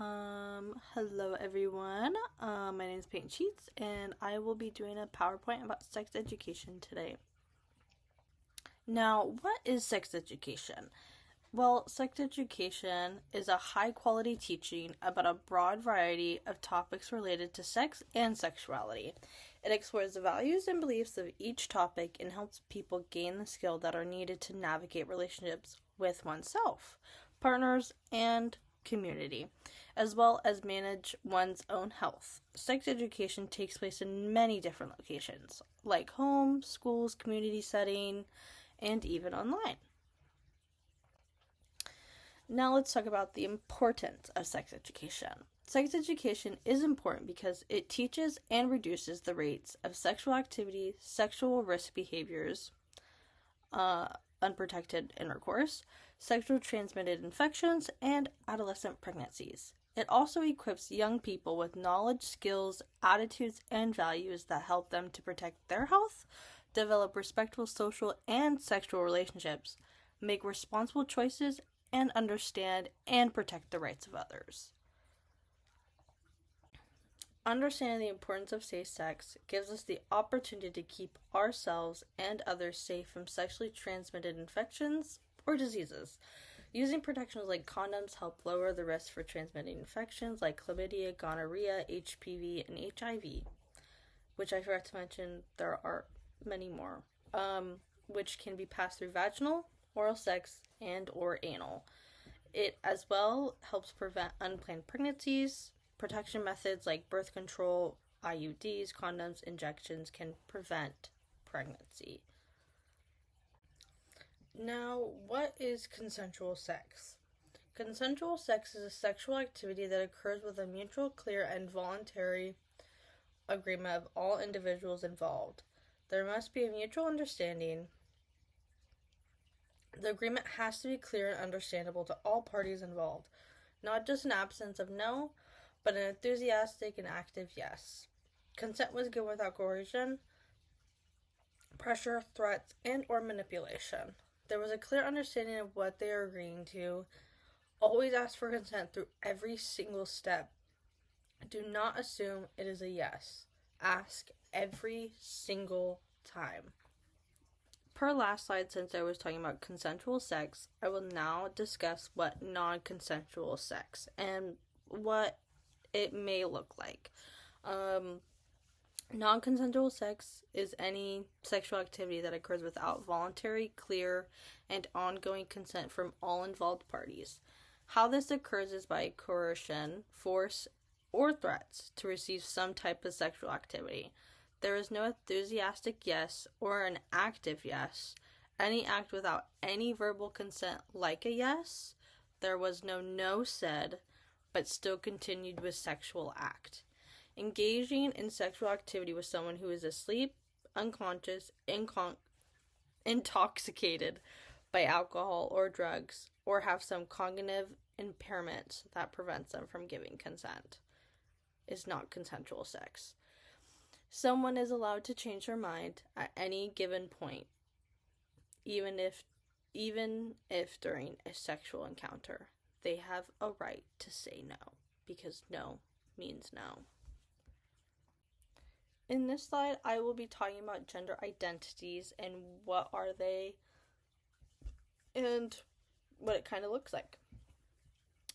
Hello everyone. My name is Peyton Sheets, and I will be doing a PowerPoint about sex education today. Now, what is sex education? Well, sex education is a high-quality teaching about a broad variety of topics related to sex and sexuality. It explores the values and beliefs of each topic and helps people gain the skill that are needed to navigate relationships with oneself, partners, and community, as well as manage one's own health. Sex education takes place in many different locations, like home, schools, community setting, and even online. Now let's talk about the importance of sex education. Sex education is important because it teaches and reduces the rates of sexual activity, sexual risk behaviors, unprotected intercourse, sexual transmitted infections, and adolescent pregnancies. It also equips young people with knowledge, skills, attitudes, and values that help them to protect their health, develop respectful social and sexual relationships, make responsible choices, and understand and protect the rights of others. Understanding the importance of safe sex gives us the opportunity to keep ourselves and others safe from sexually transmitted infections or diseases. Using protections like condoms help lower the risk for transmitting infections like chlamydia, gonorrhea, HPV, and HIV, which I forgot to mention there are many more, which can be passed through vaginal, oral sex, and or anal. It as well helps prevent unplanned pregnancies. Protection methods like birth control, IUDs, condoms, injections can prevent pregnancy. Now, what is consensual sex? Consensual sex is a sexual activity that occurs with a mutual, clear, and voluntary agreement of all individuals involved. There must be a mutual understanding. The agreement has to be clear and understandable to all parties involved, not just an absence of no, but an enthusiastic and active yes. Consent was given without coercion, pressure, threats, and or manipulation. There was a clear understanding of what they are agreeing to. Always ask for consent through every single step. Do not assume it is a yes. Ask every single time. Per last slide, since I was talking about consensual sex, I will now discuss what non-consensual sex and what it may look like. Non-consensual sex is any sexual activity that occurs without voluntary, clear, and ongoing consent from all involved parties. How this occurs is by coercion, force, or threats to receive some type of sexual activity. There is no enthusiastic yes or an active yes. Any act without any verbal consent, like a yes. There was no said, but still continued with sexual act. Engaging in sexual activity with someone who is asleep, unconscious, intoxicated by alcohol or drugs, or have some cognitive impairment that prevents them from giving consent is not consensual sex. Someone is allowed to change their mind at any given point, even if during a sexual encounter. They have a right to say no, because no means no. In this slide, I will be talking about gender identities and what are they and what it kind of looks like.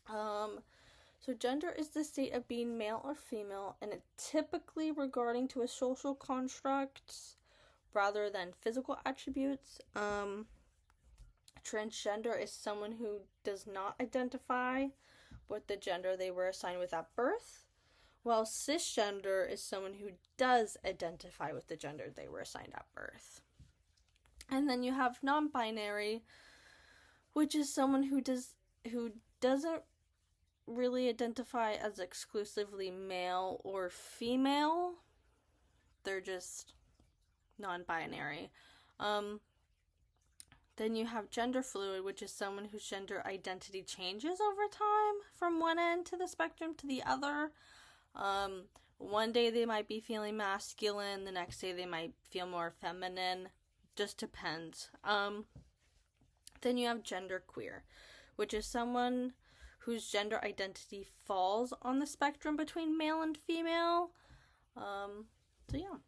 So gender is the state of being male or female, and it's typically regarding to a social construct rather than physical attributes. Transgender is someone who does not identify with the gender they were assigned with at birth, while cisgender is someone who does identify with the gender they were assigned at birth. And then you have non-binary, which is someone who doesn't really identify as exclusively male or female. They're just non-binary. Then you have gender fluid, which is someone whose gender identity changes over time from one end to the spectrum to the other. One day they might be feeling masculine, the next day they might feel more feminine. Just depends. Then you have genderqueer, which is someone whose gender identity falls on the spectrum between male and female. So yeah.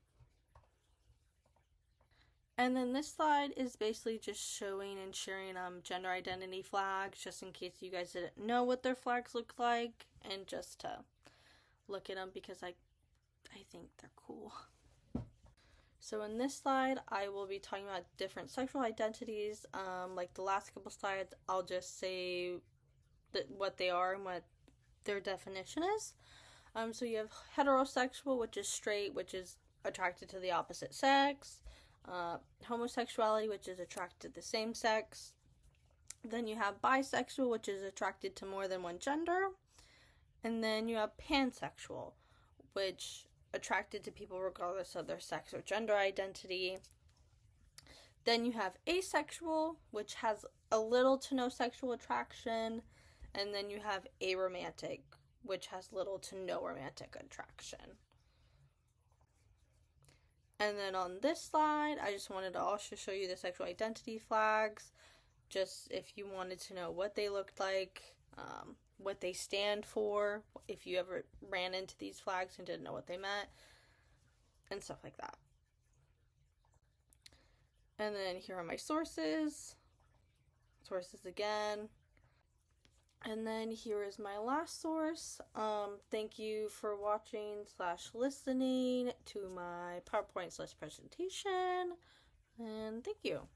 And then this slide is basically just showing and sharing gender identity flags, just in case you guys didn't know what their flags look like, and just to look at them because I think they're cool. So in this slide, I will be talking about different sexual identities. Like the last couple slides, I'll just say what they are and what their definition is. So you have heterosexual, which is straight, which is attracted to the opposite sex. Homosexuality, which is attracted to the same sex. Then you have bisexual, which is attracted to more than one gender. And then you have pansexual, which attracted to people regardless of their sex or gender identity. Then you have asexual, which has a little to no sexual attraction. And then you have aromantic, which has little to no romantic attraction. And then on this slide, I just wanted to also show you the sexual identity flags, just if you wanted to know what they looked like, what they stand for, if you ever ran into these flags and didn't know what they meant, and stuff like that. And then here are my sources again. And then here is my last source. Thank you for watching/listening to my PowerPoint/presentation. And thank you.